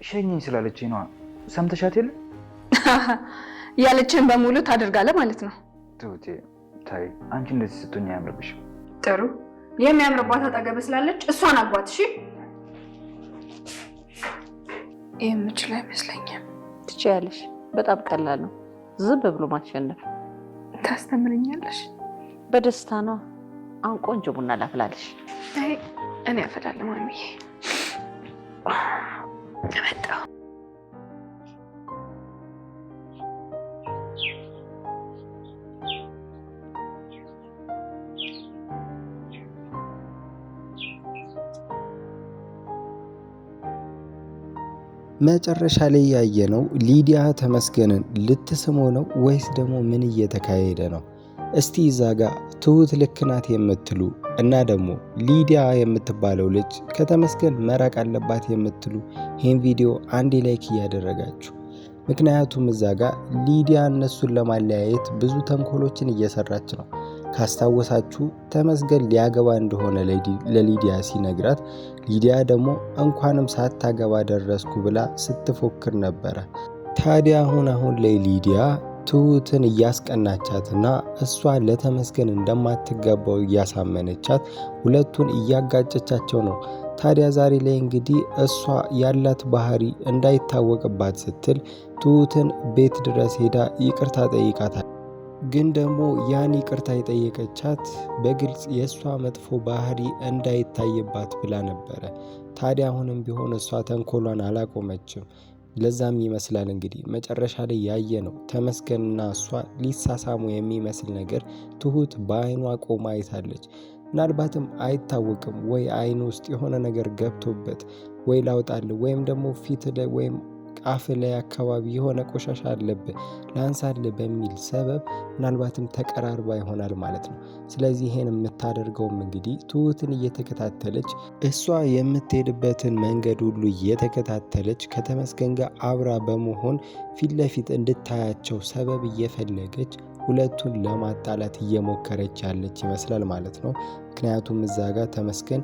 ሸኝኝ ስላለችኝ ነው። ሰምተሻት የለ? ያለችን በሙሉ ታደርጋለህ ማለት ነው። ትሁቴ ታይ፣ አንቺ እንደዚህ ስትሆኝ አያምርብሽም። ጥሩ የሚያምርባት አጠገብ ስላለች እሷን አግባት። እሺ የምችል አይመስለኝም። ትችያለሽ። በጣም ቀላል ነው። ዝም ብሎ ማሸነፍ። ታስተምረኛለሽ? በደስታ ነው። አሁን ቆንጆ ቡና ላፍላለሽ። አይ እኔ አፈላለሁ ማሚዬ። መጣሁ። መጨረሻ ላይ ያየነው ሊዲያ ተመስገንን ልትስመው ነው ወይስ ደግሞ ምን እየተካሄደ ነው? እስቲ እዛ ጋ ትሁት ልክ ናት የምትሉ እና ደግሞ ሊዲያ የምትባለው ልጅ ከተመስገን መራቅ አለባት የምትሉ ይህን ቪዲዮ አንዴ ላይክ እያደረጋችሁ፣ ምክንያቱም እዛ ጋ ሊዲያ እነሱን ለማለያየት ብዙ ተንኮሎችን እየሰራች ነው። ካስታወሳችሁ ተመስገን ሊያገባ እንደሆነ ለሊዲያ ሲነግራት፣ ሊዲያ ደግሞ እንኳንም ሳታገባ ደረስኩ ብላ ስትፎክር ነበረ። ታዲያ አሁን ላይ ሊዲያ ትሁትን እያስቀናቻትና እሷ ለተመስገን እንደማትገባው እያሳመነቻት ሁለቱን እያጋጨቻቸው ነው። ታዲያ ዛሬ ላይ እንግዲህ እሷ ያላት ባህሪ እንዳይታወቅባት ስትል ትሁትን ቤት ድረስ ሄዳ ይቅርታ ጠይቃታል። ግን ደግሞ ያን ይቅርታ የጠየቀቻት በግልጽ የእሷ መጥፎ ባህሪ እንዳይታይባት ብላ ነበረ። ታዲያ አሁንም ቢሆን እሷ ተንኮሏን አላቆመችም። ለዛም ይመስላል እንግዲህ መጨረሻ ላይ ያየ ነው ተመስገንና እሷ ሊሳሳሙ የሚመስል ነገር ትሁት በአይኗ ቆማ አይታለች። ምናልባትም አይታወቅም፣ ወይ አይኑ ውስጥ የሆነ ነገር ገብቶበት ወይ ላውጣል ወይም ደግሞ ፊት ላይ ወይም ቃፍ ላይ አካባቢ የሆነ ቆሻሻ አለብህ ላንሳል በሚል ሰበብ ምናልባትም ተቀራርባ ይሆናል ማለት ነው። ስለዚህ ይሄን የምታደርገውም እንግዲህ ትሁትን እየተከታተለች እሷ የምትሄድበትን መንገድ ሁሉ እየተከታተለች ከተመስገን ጋር አብራ በመሆን ፊት ለፊት እንድታያቸው ሰበብ እየፈለገች ሁለቱን ለማጣላት እየሞከረች ያለች ይመስላል ማለት ነው። ምክንያቱም እዛ ጋር ተመስገን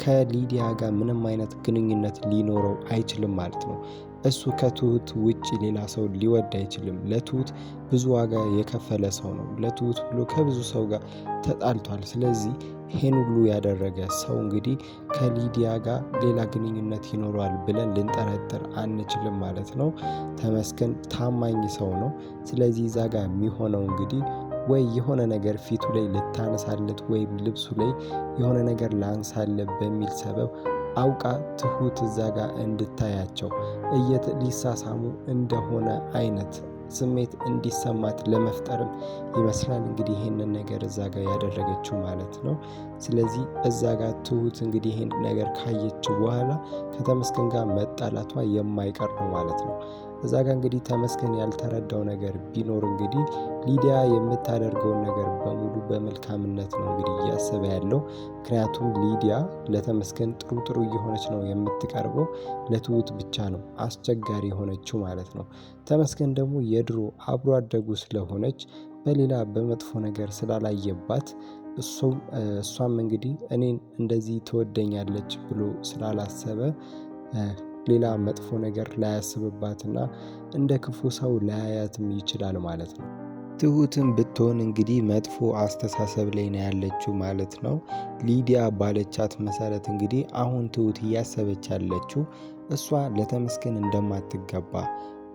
ከሊዲያ ጋር ምንም አይነት ግንኙነት ሊኖረው አይችልም ማለት ነው። እሱ ከትሁት ውጭ ሌላ ሰው ሊወድ አይችልም። ለትሁት ብዙ ዋጋ የከፈለ ሰው ነው። ለትሁት ብሎ ከብዙ ሰው ጋር ተጣልቷል። ስለዚህ ይሄን ሁሉ ያደረገ ሰው እንግዲህ ከሊዲያ ጋር ሌላ ግንኙነት ይኖረዋል ብለን ልንጠረጥር አንችልም ማለት ነው። ተመስገን ታማኝ ሰው ነው። ስለዚህ እዛ ጋር የሚሆነው እንግዲህ ወይ የሆነ ነገር ፊቱ ላይ ልታነሳለት ወይም ልብሱ ላይ የሆነ ነገር ላንሳለት በሚል ሰበብ አውቃ ትሁት እዛ ጋር እንድታያቸው ሊሳሳሙ እንደሆነ አይነት ስሜት እንዲሰማት ለመፍጠርም ይመስላል እንግዲህ ይህንን ነገር እዛ ጋር ያደረገችው ማለት ነው። ስለዚህ እዛ ጋር ትሁት እንግዲህ ይህን ነገር ካየችው በኋላ ከተመስገን ጋር መጣላቷ የማይቀር ነው ማለት ነው። እዛ ጋር እንግዲህ ተመስገን ያልተረዳው ነገር ቢኖር እንግዲህ ሊዲያ የምታደርገውን ነገር በሙሉ በመልካምነት ነው እንግዲህ እያሰበ ያለው። ምክንያቱም ሊዲያ ለተመስገን ጥሩ እየሆነች ነው የምትቀርበው፣ ለትሁት ብቻ ነው አስቸጋሪ የሆነችው ማለት ነው። ተመስገን ደግሞ የድሮ አብሮ አደጉ ስለሆነች በሌላ በመጥፎ ነገር ስላላየባት እሷም እንግዲህ እኔን እንደዚህ ትወደኛለች ብሎ ስላላሰበ ሌላ መጥፎ ነገር ላያስብባትና እንደ ክፉ ሰው ላያያትም ይችላል ማለት ነው። ትሁትም ብትሆን እንግዲህ መጥፎ አስተሳሰብ ላይ ነው ያለችው ማለት ነው። ሊዲያ ባለቻት መሰረት እንግዲህ አሁን ትሁት እያሰበች ያለችው እሷ ለተመስገን እንደማትገባ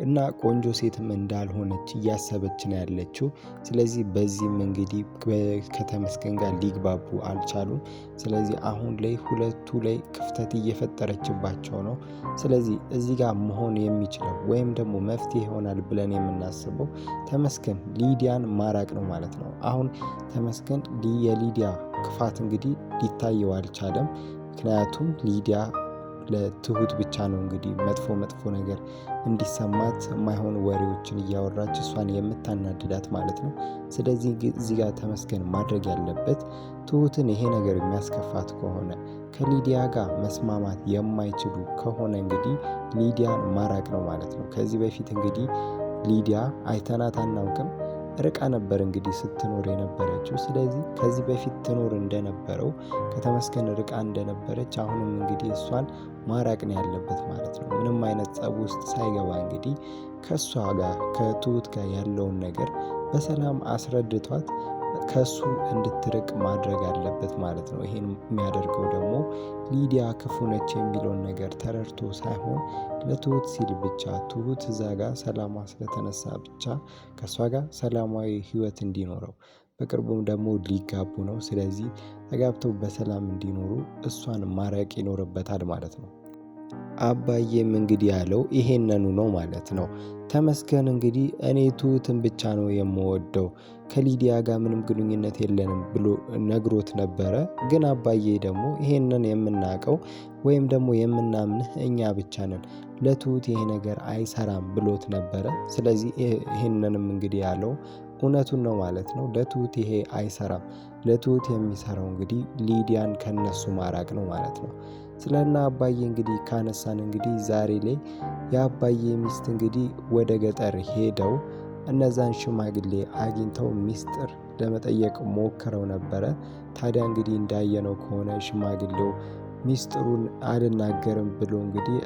እና ቆንጆ ሴትም እንዳልሆነች እያሰበች ነው ያለችው። ስለዚህ በዚህም እንግዲህ ከተመስገን ጋር ሊግባቡ አልቻሉም። ስለዚህ አሁን ላይ ሁለቱ ላይ ክፍተት እየፈጠረችባቸው ነው። ስለዚህ እዚህ ጋር መሆን የሚችለው ወይም ደግሞ መፍትሄ ይሆናል ብለን የምናስበው ተመስገን ሊዲያን ማራቅ ነው ማለት ነው። አሁን ተመስገን የሊዲያ ክፋት እንግዲህ ሊታየው አልቻለም። ምክንያቱም ሊዲያ ለትሁት ብቻ ነው እንግዲህ መጥፎ ነገር እንዲሰማት የማይሆኑ ወሬዎችን እያወራች እሷን የምታናድዳት ማለት ነው። ስለዚህ እዚህ ጋር ተመስገን ማድረግ ያለበት ትሁትን ይሄ ነገር የሚያስከፋት ከሆነ ከሊዲያ ጋር መስማማት የማይችሉ ከሆነ እንግዲህ ሊዲያን ማራቅ ነው ማለት ነው። ከዚህ በፊት እንግዲህ ሊዲያ አይተናት አናውቅም፣ ርቃ ነበር እንግዲህ ስትኖር የነበረችው። ስለዚህ ከዚህ በፊት ትኖር እንደነበረው ከተመስገን ርቃ እንደነበረች አሁንም እንግዲህ እሷን ማራቅ ነው ያለበት ማለት ነው። ምንም አይነት ጸብ ውስጥ ሳይገባ እንግዲህ ከእሷ ጋር ከትሁት ጋር ያለውን ነገር በሰላም አስረድቷት ከሱ እንድትርቅ ማድረግ አለበት ማለት ነው። ይሄን የሚያደርገው ደግሞ ሊዲያ ክፉ ነች የሚለውን ነገር ተረድቶ ሳይሆን ለትሁት ሲል ብቻ ትሁት እዛ ጋር ሰላሟ ስለተነሳ ብቻ ከእሷ ጋር ሰላማዊ ሕይወት እንዲኖረው በቅርቡም ደግሞ ሊጋቡ ነው። ስለዚህ ተጋብተው በሰላም እንዲኖሩ እሷን ማራቅ ይኖርበታል ማለት ነው። አባዬም እንግዲህ ያለው ይሄንኑ ነው ማለት ነው። ተመስገን እንግዲህ እኔ ትሁትን ብቻ ነው የምወደው ከሊዲያ ጋር ምንም ግንኙነት የለንም ብሎ ነግሮት ነበረ። ግን አባዬ ደግሞ ይሄንን የምናውቀው ወይም ደግሞ የምናምንህ እኛ ብቻ ነን፣ ለትሁት ይሄ ነገር አይሰራም ብሎት ነበረ። ስለዚህ ይሄንንም እንግዲህ ያለው እውነቱን ነው ማለት ነው። ለትሁት ይሄ አይሰራም። ለትሁት የሚሰራው እንግዲህ ሊዲያን ከነሱ ማራቅ ነው ማለት ነው። ስለና አባዬ እንግዲህ ካነሳን እንግዲህ ዛሬ ላይ የአባዬ ሚስት እንግዲህ ወደ ገጠር ሄደው እነዛን ሽማግሌ አግኝተው ሚስጥር ለመጠየቅ ሞክረው ነበረ። ታዲያ እንግዲህ እንዳየነው ከሆነ ሽማግሌው ሚስጥሩን አልናገርም ብሎ እንግዲህ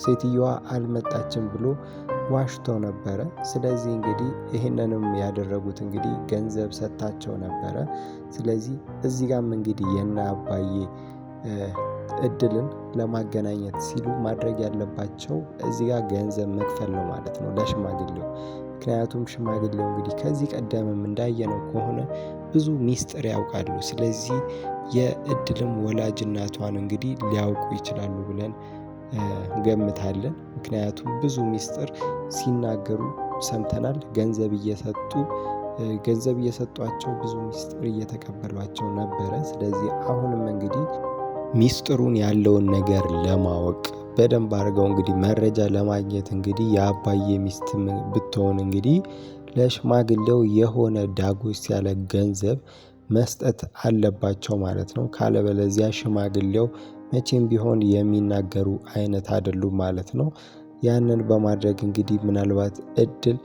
ሴትየዋ አልመጣችም ብሎ ዋሽተው ነበረ። ስለዚህ እንግዲህ ይህንንም ያደረጉት እንግዲህ ገንዘብ ሰጥታቸው ነበረ። ስለዚህ እዚህ ጋም እንግዲህ የና አባዬ እድልን ለማገናኘት ሲሉ ማድረግ ያለባቸው እዚህ ጋር ገንዘብ መክፈል ነው ማለት ነው ለሽማግሌው። ምክንያቱም ሽማግሌው እንግዲህ ከዚህ ቀደምም እንዳየነው ከሆነ ብዙ ሚስጥር ያውቃሉ። ስለዚህ የእድልም ወላጅ እናቷን እንግዲህ ሊያውቁ ይችላሉ ብለን ገምታለን። ምክንያቱም ብዙ ሚስጥር ሲናገሩ ሰምተናል። ገንዘብ እየሰጧቸው ብዙ ሚስጥር እየተቀበሏቸው ነበረ። ስለዚህ አሁንም እንግዲህ ሚስጥሩን ያለውን ነገር ለማወቅ በደንብ አድርገው እንግዲህ መረጃ ለማግኘት እንግዲህ የአባዬ ሚስት ብትሆን እንግዲህ ለሽማግሌው የሆነ ዳጎስ ያለ ገንዘብ መስጠት አለባቸው ማለት ነው። ካለበለዚያ ሽማግሌው መቼም ቢሆን የሚናገሩ አይነት አይደሉም ማለት ነው። ያንን በማድረግ እንግዲህ ምናልባት እድል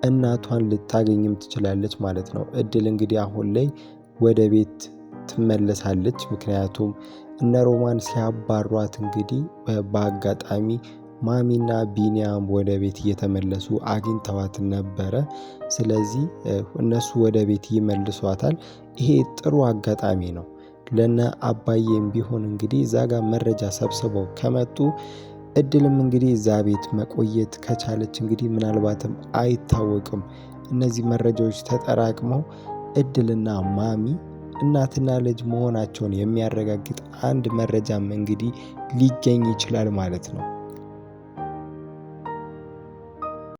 እናቷን ልታገኝም ትችላለች ማለት ነው። እድል እንግዲህ አሁን ላይ ወደ ቤት ትመለሳለች። ምክንያቱም እነ ሮማን ሲያባሯት እንግዲህ በአጋጣሚ ማሚና ቢኒያም ወደ ቤት እየተመለሱ አግኝተዋት ነበረ። ስለዚህ እነሱ ወደ ቤት ይመልሷታል። ይሄ ጥሩ አጋጣሚ ነው። ለነ አባዬም ቢሆን እንግዲህ እዛ ጋር መረጃ ሰብስበው ከመጡ እድልም እንግዲህ እዛ ቤት መቆየት ከቻለች እንግዲህ ምናልባትም አይታወቅም፣ እነዚህ መረጃዎች ተጠራቅመው እድልና ማሚ እናትና ልጅ መሆናቸውን የሚያረጋግጥ አንድ መረጃም እንግዲህ ሊገኝ ይችላል ማለት ነው።